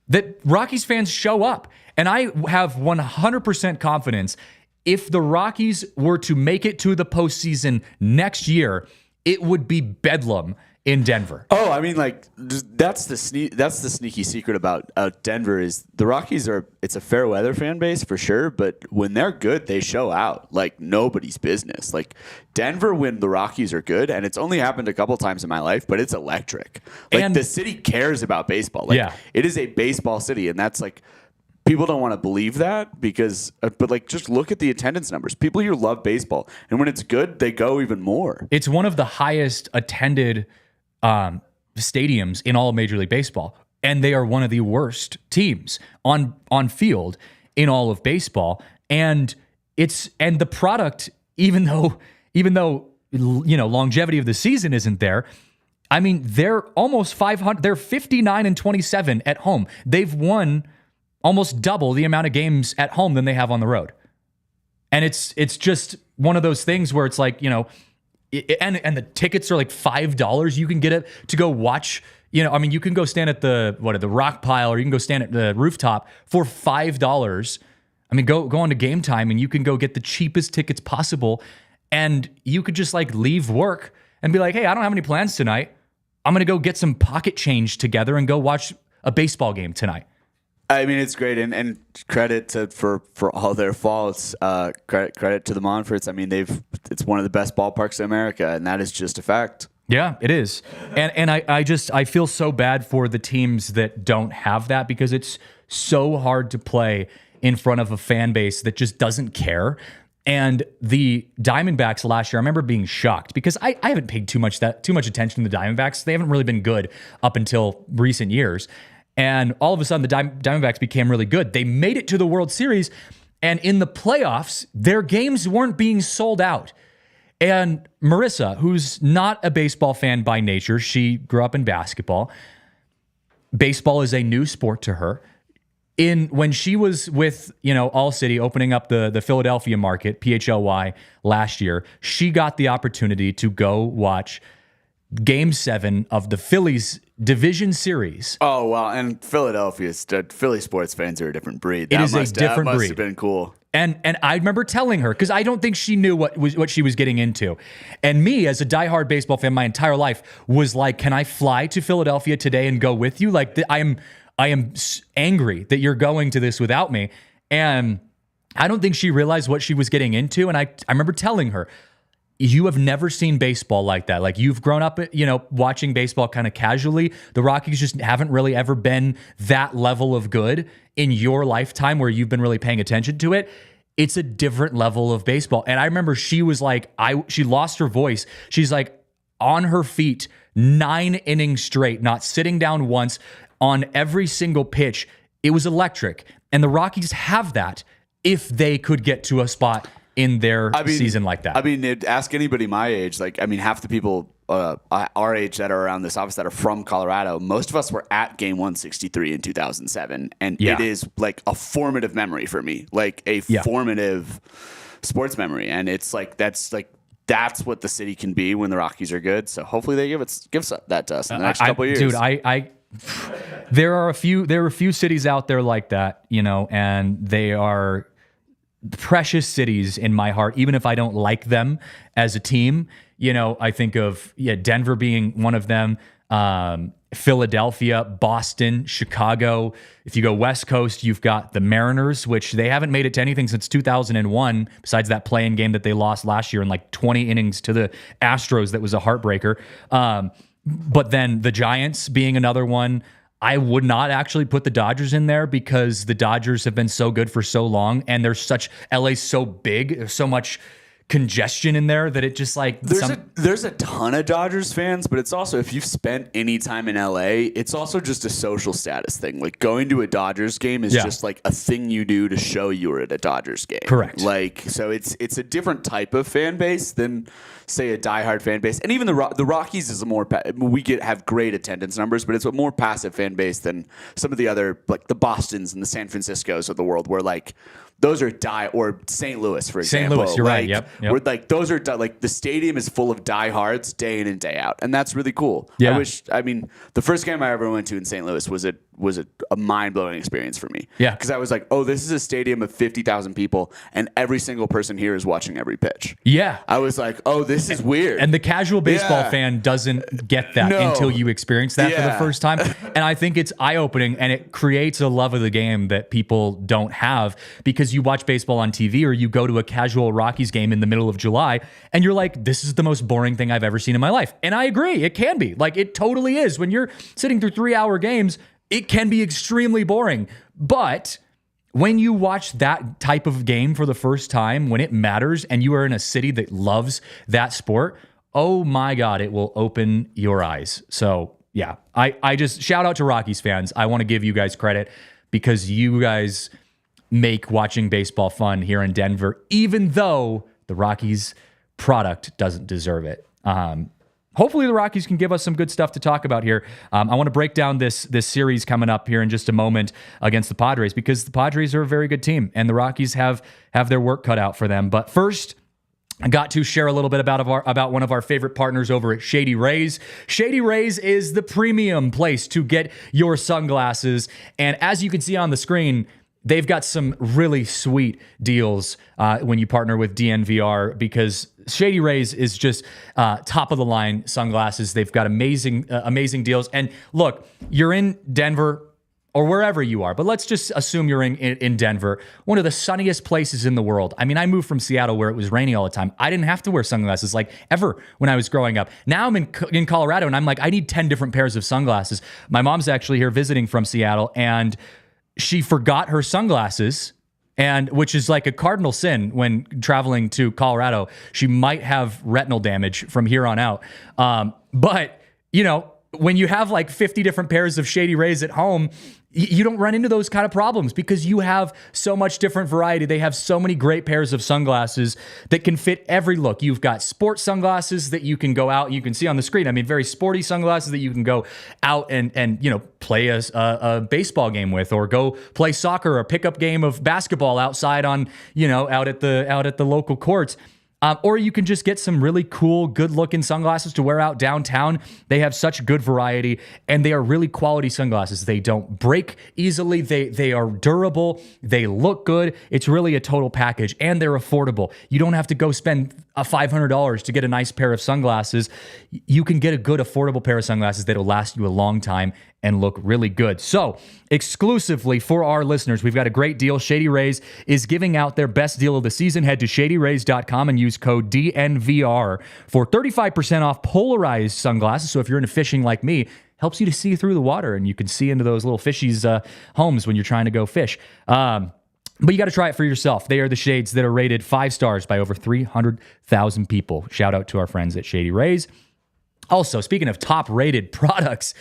that Rockies fans show up. And I have 100% confidence if the Rockies were to make it to the postseason next year, it would be bedlam in Denver. Oh, I mean, like, that's the sneaky secret about Denver is the Rockies it's a fair weather fan base for sure, but when they're good, they show out like nobody's business. Like Denver, when the Rockies are good, and it's only happened a couple times in my life, but it's electric. Like, and the city cares about baseball. Like, it is a baseball city, and that's like, people don't want to believe that because, but like, just look at the attendance numbers. People here love baseball, and when it's good, they go even more. It's one of the highest attended stadiums in all of Major League Baseball, and they are one of the worst teams on field in all of baseball. And the product, even though longevity of the season isn't there. I mean, they're almost 500. They're 59-27 at home. They've won almost double the amount of games at home than they have on the road. And it's just one of those things where it's like, and the tickets are like $5. You can get it to go watch, you can go stand at the rock pile, or you can go stand at the rooftop for $5. I mean, go on to Game Time and you can go get the cheapest tickets possible. And you could just like leave work and be like, hey, I don't have any plans tonight. I'm going to go get some pocket change together and go watch a baseball game tonight. I mean, it's great, and credit for all their faults. Credit to the Monforts. I mean, it's one of the best ballparks in America, and that is just a fact. Yeah, it is. And I feel so bad for the teams that don't have that, because it's so hard to play in front of a fan base that just doesn't care. And the Diamondbacks last year, I remember being shocked because I haven't paid too much attention to the Diamondbacks. They haven't really been good up until recent years. And all of a sudden, the Diamondbacks became really good. They made it to the World Series, and in the playoffs, their games weren't being sold out. And Marissa, who's not a baseball fan by nature, she grew up in basketball. Baseball is a new sport to her. When she was with, ALLCITY opening up the Philadelphia market, PHLY, last year, she got the opportunity to go watch Game 7 of the Phillies Division Series. Oh, wow. And Philly sports fans are a different breed. It is a different breed. That must have been cool. And I remember telling her, because I don't think she knew what she was getting into. And me, as a diehard baseball fan my entire life, was like, can I fly to Philadelphia today and go with you? Like, I am angry that you're going to this without me. And I don't think she realized what she was getting into. And I remember telling her, you have never seen baseball like that. Like, you've grown up, watching baseball kind of casually. The Rockies just haven't really ever been that level of good in your lifetime where you've been really paying attention to it. It's a different level of baseball. And I remember she was like, she lost her voice. She's like on her feet 9 innings straight, not sitting down once, on every single pitch. It was electric. And the Rockies have that if they could get to a spot in their season like that. I mean, ask anybody my age. Like, I mean, half the people our age that are around this office that are from Colorado, most of us were at Game 163 in 2007. And it is like a formative memory for me, like a formative sports memory. And it's like, that's what the city can be when the Rockies are good. So hopefully they give us that to us in the next couple of years. Dude, there are a few cities out there like that, and they are precious cities in my heart, even if I don't like them as a team. I think of Denver being one of them. Philadelphia, Boston, Chicago. If you go West Coast, you've got the Mariners, which they haven't made it to anything since 2001, besides that play-in game that they lost last year in like 20 innings to the Astros. That was a heartbreaker. But then the Giants being another one. I would not actually put the Dodgers in there because the Dodgers have been so good for so long, and LA's so big, there's so much congestion in there that it just like there's a ton of Dodgers fans, but it's also, if you've spent any time in LA, it's also just a social status thing. Like going to a Dodgers game is just like a thing you do to show you were at a Dodgers game. Correct. Like, so it's a different type of fan base than, say, a diehard fan base. And even the Rockies is a more have great attendance numbers, but it's a more passive fan base than some of the other, like the Bostons and the San Franciscos of the world, where like those are or St. Louis, for example. St. Louis, you're right. Yep. Where like those are like the stadium is full of diehards day in and day out, and that's really cool. Yeah. I mean, the first game I ever went to in St. Louis was a mind blowing experience for me. Yeah, because I was like, oh, this is a stadium of 50,000 people, and every single person here is watching every pitch. Yeah, I was like, oh, this is weird. And the casual baseball fan doesn't get that until you experience that for the first time. And I think it's eye opening, and it creates a love of the game that people don't have, because you watch baseball on TV or you go to a casual Rockies game in the middle of July and you're like, this is the most boring thing I've ever seen in my life. And I agree, it can be. Like, it totally is. When you're sitting through 3-hour games, it can be extremely boring. But when you watch that type of game for the first time, when it matters and you are in a city that loves that sport, oh my God, it will open your eyes. So yeah, I just shout out to Rockies fans. I want to give you guys credit because you guys make watching baseball fun here in Denver, even though the Rockies product doesn't deserve it. Hopefully the Rockies can give us some good stuff to talk about here. I want to break down this series coming up here in just a moment against the Padres, because the Padres are a very good team and the Rockies have their work cut out for them. But first, I got to share a little bit about one of our favorite partners over at Shady Rays. Shady Rays is the premium place to get your sunglasses. And as you can see on the screen, they've got some really sweet deals when you partner with DNVR, because Shady Rays is just top of the line sunglasses. They've got amazing deals. And look, you're in Denver or wherever you are, but let's just assume you're in Denver, one of the sunniest places in the world. I mean, I moved from Seattle where it was rainy all the time. I didn't have to wear sunglasses like ever when I was growing up. Now I'm in Colorado and I'm like, I need 10 different pairs of sunglasses. My mom's actually here visiting from Seattle, and she forgot her sunglasses, and which is like a cardinal sin when traveling to Colorado. She might have retinal damage from here on out. But, you know, when you have like 50 different pairs of Shady Rays at home, you don't run into those kind of problems because you have so much different variety. They have so many great pairs of sunglasses that can fit every look. You've got sports sunglasses that you can go out, you can see on the screen. I mean, very sporty sunglasses that you can go out and you know, play a baseball game with, or go play soccer or pickup game of basketball outside on, you know, out at the local courts. Or you can just get some really cool, good-looking sunglasses to wear out downtown. They have such good variety, and they are really quality sunglasses. They don't break easily. They are durable. They look good. It's really a total package, and they're affordable. You don't have to go spend $500 to get a nice pair of sunglasses. You can get a good, affordable pair of sunglasses that'll last you a long time and look really good. So, exclusively for our listeners, we've got a great deal. Shady Rays is giving out their best deal of the season. Head to shadyrays.com and use code DNVR for 35% off polarized sunglasses. So if you're into fishing like me, helps you to see through the water, and you can see into those little fishies' homes when you're trying to go fish. But you got to try it for yourself. They are the shades that are rated 5 stars by over 300,000 people. Shout out to our friends at Shady Rays. Also, speaking of top-rated products,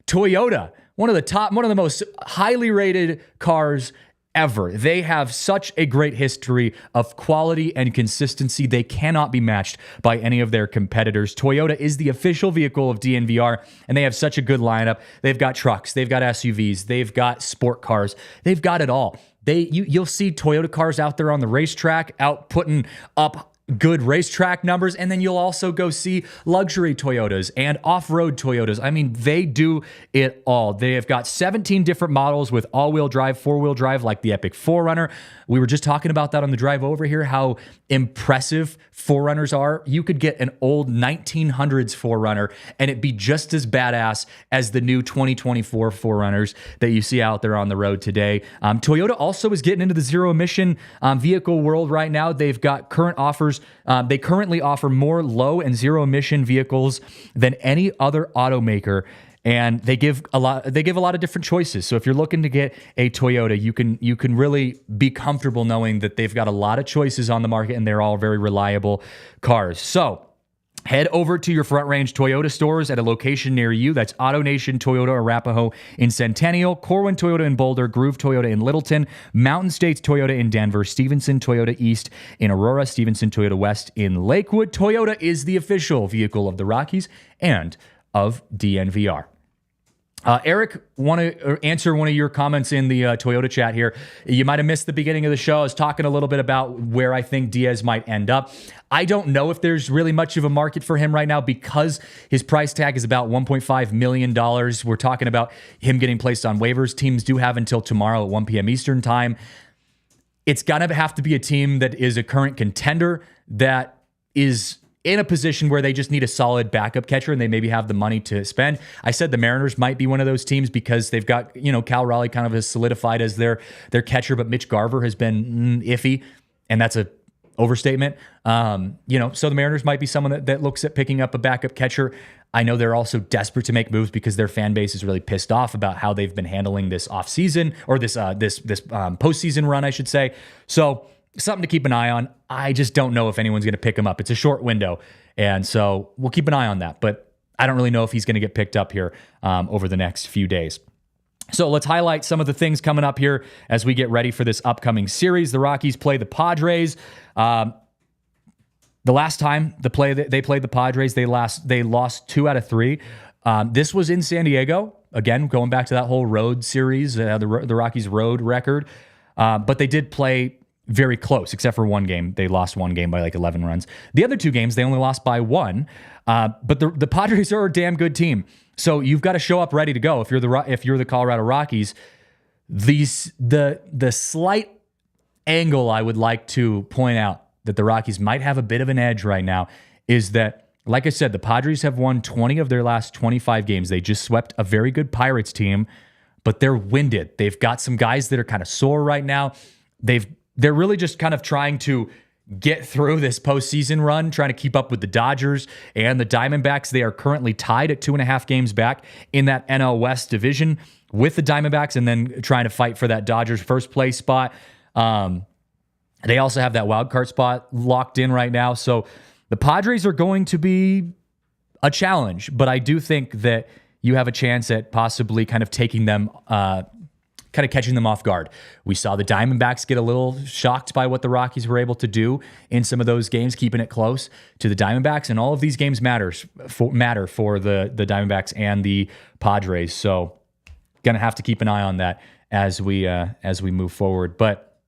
Toyota, one of the most highly rated cars ever. They have such a great history of quality and consistency. They cannot be matched by any of their competitors. Toyota is the official vehicle of DNVR, and they have such a good lineup. They've got trucks, they've got SUVs, they've got sport cars, they've got it all. You'll see Toyota cars out there on the racetrack, out putting up good racetrack numbers, and then you'll also go see luxury Toyotas and off-road Toyotas. I mean, they do it all. They have got 17 different models with all-wheel drive, four-wheel drive, like the Epic 4Runner. We were just talking about that on the drive over here, how impressive 4Runners are. You could get an old 1900s 4Runner, and it'd be just as badass as the new 2024 4Runners that you see out there on the road today. Toyota also is getting into the zero-emission vehicle world right now. They've got current offers. They currently offer more low and zero-emission vehicles than any other automaker. And they give a lot of different choices. So if you're looking to get a Toyota, you can really be comfortable knowing that they've got a lot of choices on the market and they're all very reliable cars. So head over to your Front Range Toyota stores at a location near you. That's AutoNation Toyota Arapahoe in Centennial, Corwin Toyota in Boulder, Groove Toyota in Littleton, Mountain States Toyota in Denver, Stevenson Toyota East in Aurora, Stevenson Toyota West in Lakewood. Toyota is the official vehicle of the Rockies and of DNVR. Eric, want to answer one of your comments in the Toyota chat here. You might have missed the beginning of the show. I was talking a little bit about where I think Diaz might end up. I don't know if there's really much of a market for him right now because his price tag is about $1.5 million. We're talking about him getting placed on waivers. Teams do have until tomorrow at 1 p.m. Eastern time. It's going to have to be a team that is a current contender that is in a position where they just need a solid backup catcher and they maybe have the money to spend. I said the Mariners might be one of those teams because they've got, Cal Raleigh kind of has solidified as their catcher, but Mitch Garver has been iffy, and that's a overstatement. So the Mariners might be someone that looks at picking up a backup catcher. I know they're also desperate to make moves because their fan base is really pissed off about how they've been handling this offseason or this postseason run, I should say. So something to keep an eye on. I just don't know if anyone's going to pick him up. It's a short window, and so we'll keep an eye on that. But I don't really know if he's going to get picked up here over the next few days. So let's highlight some of the things coming up here as we get ready for this upcoming series. The Rockies play the Padres. The last time they played the Padres, they lost 2 out of 3. This was in San Diego. Again, going back to that whole road series, the Rockies road record. But they did play very close, except for one game. They lost one game by like 11 runs. The other 2 games, they only lost by 1. But the Padres are a damn good team. So you've got to show up ready to go. If you're the Colorado Rockies, the slight angle I would like to point out that the Rockies might have a bit of an edge right now is that, like I said, the Padres have won 20 of their last 25 games. They just swept a very good Pirates team, but they're winded. They've got some guys that are kind of sore right now. They're really just kind of trying to get through this postseason run, trying to keep up with the Dodgers and the Diamondbacks. They are currently tied at 2.5 games back in that NL West division with the Diamondbacks and then trying to fight for that Dodgers first place spot. They also have that wild card spot locked in right now. So the Padres are going to be a challenge, but I do think that you have a chance at possibly kind of taking them kind of catching them off guard. We saw the Diamondbacks get a little shocked by what the Rockies were able to do in some of those games, keeping it close to the Diamondbacks. And all of these games matter for the Diamondbacks and the Padres. So going to have to keep an eye on that as we move forward. But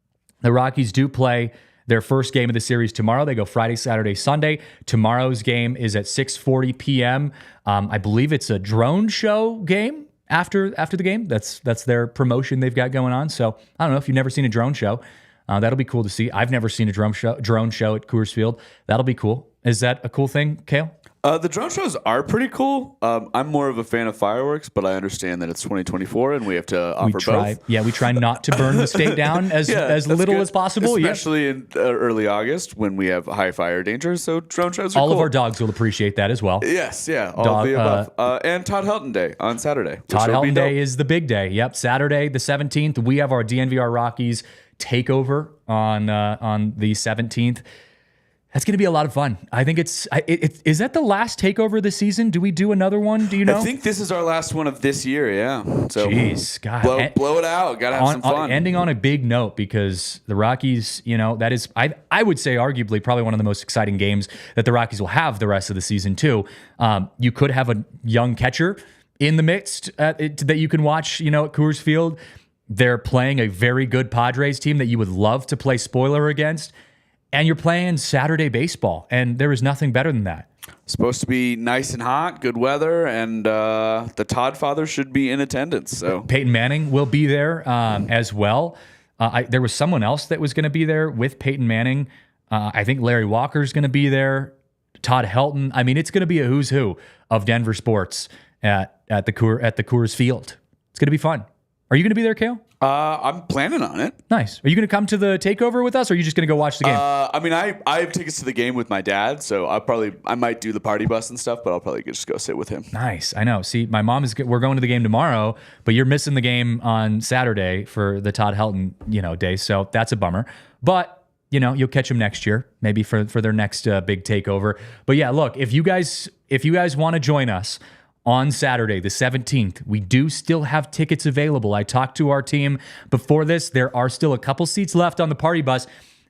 the Rockies do play their first game of the series tomorrow. They go Friday, Saturday, Sunday. Tomorrow's game is at 6:40 p.m. I believe it's a drone show game. After the game, that's their promotion they've got going on. So I don't know if you've never seen a drone show. That'll be cool to see. I've never seen a drone show at Coors Field. That'll be cool. Is that a cool thing, Kale? The drone shows are pretty cool. I'm more of a fan of fireworks, but I understand that it's 2024 and we have to offer both. Yeah, we try not to burn the state down as little as possible. Especially in early August when we have high fire danger. So drone shows are cool. All of our dogs will appreciate that as well. Yes, yeah. All of the above. And Todd Helton Day on Saturday. Todd Helton Day is the big day. Yep, Saturday the 17th. We have our DNVR Rockies takeover on the 17th. That's going to be a lot of fun. I think is that the last takeover of the season? Do we do another one? Do you know? I think this is our last one of this year, yeah. So jeez, God. Blow it out. Got to have some fun. Ending on a big note because the Rockies, that is, I would say arguably probably one of the most exciting games that the Rockies will have the rest of the season too. You could have a young catcher in the mix that you can watch, at Coors Field. They're playing a very good Padres team that you would love to play spoiler against. and you're playing Saturday baseball, and there is nothing better than that. Supposed to be nice and hot, good weather, and the Todd father should be in attendance. So Peyton Manning will be there as well. There was someone else that was going to be there with Peyton Manning. I think Larry Walker's going to be there. Todd Helton. I mean, it's going to be a who's who of Denver sports at the Coors Field. It's going to be fun. Are you going to be there, Kale? I'm planning on it. Nice. Are you going to come to the takeover with us, or are you just going to go watch the game? I mean, I have tickets to the game with my dad, so I might do the party bus and stuff, but I'll probably just go sit with him. Nice. I know. See, my mom we're going to the game tomorrow, but you're missing the game on Saturday for the Todd Helton, day. So that's a bummer. But you'll catch them next year, maybe for their next big takeover. But yeah, look, if you guys want to join us on Saturday, the 17th, we do still have tickets available. I talked to our team before this. There are still a couple seats left on the party bus.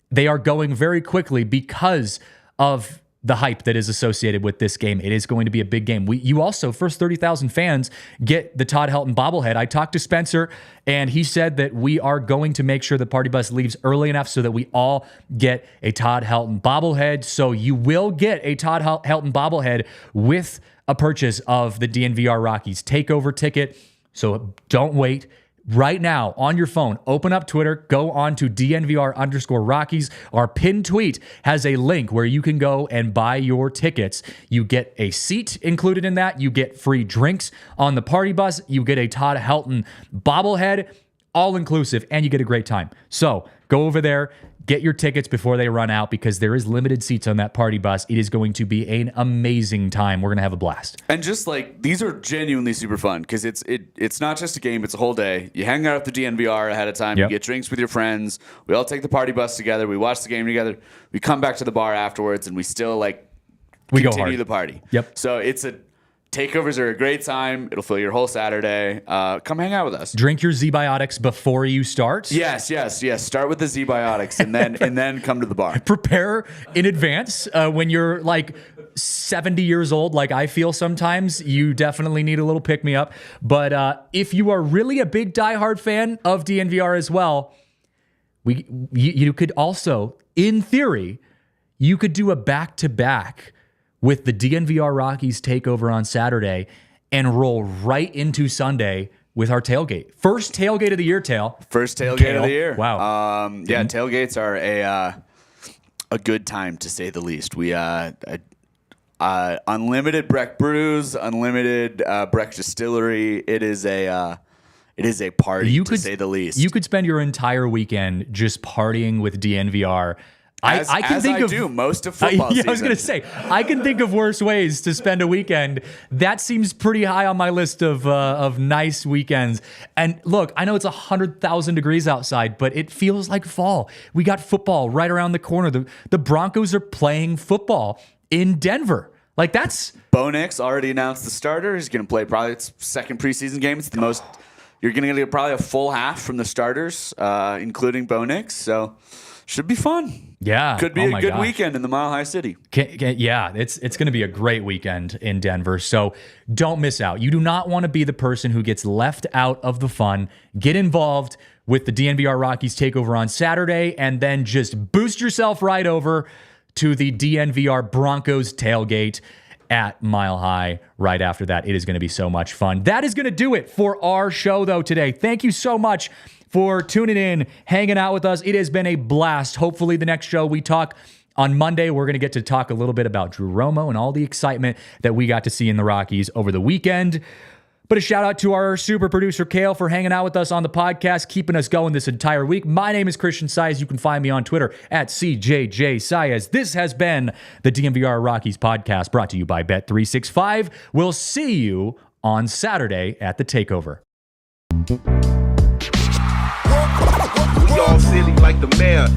They are going very quickly because of the hype that is associated with this game. It is going to be a big game. You also, first 30,000 fans, get the Todd Helton bobblehead. I talked to Spencer, and he said that we are going to make sure the party bus leaves early enough so that we all get a Todd Helton bobblehead. So you will get a Todd Helton bobblehead with a purchase of the DNVR Rockies takeover ticket. So don't wait. Right now, on your phone, open up Twitter, go on to DNVR_Rockies. Our pinned tweet has a link where you can go and buy your tickets. You get a seat included in that. You get free drinks on the party bus. You get a Todd Helton bobblehead, all inclusive, and you get a great time. So go over there, get your tickets before they run out, because there is limited seats on that party bus. It is going to be an amazing time. We're going to have a blast. And just these are genuinely super fun, because it's not just a game, it's a whole day. You hang out at the DNVR ahead of time. Yep. You get drinks with your friends. We all take the party bus together. We watch the game together. We come back to the bar afterwards, and we still continue the party. Yep. So takeovers are a great time. It'll fill your whole Saturday. Come hang out with us. Drink your Z-Biotics before you start. Yes. Start with the Z-Biotics and then come to the bar. Prepare in advance. When you're 70 years old, like I feel sometimes, you definitely need a little pick-me-up. But if you are really a big diehard fan of DNVR as well, you could also, in theory, you could do a back-to-back with the DNVR Rockies takeover on Saturday and roll right into Sunday with our tailgate. First tailgate of the year, Tail. First tailgate of the year. Wow. Tailgates are a good time, to say the least. We unlimited Breck Brews, unlimited Breck Distillery. It is a party, to say the least. You could spend your entire weekend just partying with DNVR. I can think of most of football season. I was going to say, I can think of worse ways to spend a weekend. That seems pretty high on my list of nice weekends. And look, I know it's 100,000 degrees outside, but it feels like fall. We got football right around the corner. The Broncos are playing football in Denver. That's Bo Nix already announced the starter. He's going to play probably its second preseason game. It's the most. You're going to get probably a full half from the starters, including Bo Nix. So should be fun. Yeah. Could be a good weekend in the Mile High City. Yeah, it's going to be a great weekend in Denver. So don't miss out. You do not want to be the person who gets left out of the fun. Get involved with the DNVR Rockies takeover on Saturday, and then just boost yourself right over to the DNVR Broncos tailgate at Mile High right after that. It is going to be so much fun. That is going to do it for our show, though, today. Thank you so much for tuning in, hanging out with us. It has been a blast. Hopefully the next show we talk on Monday, we're going to get to talk a little bit about Drew Romo and all the excitement that we got to see in the Rockies over the weekend. But a shout out to our super producer, Kale, for hanging out with us on the podcast, keeping us going this entire week. My name is Christian Saez. You can find me on Twitter at CJJ This has been the DNVR Rockies Podcast, brought to you by Bet365. We'll see you on Saturday at the takeover. We all silly like the mayor.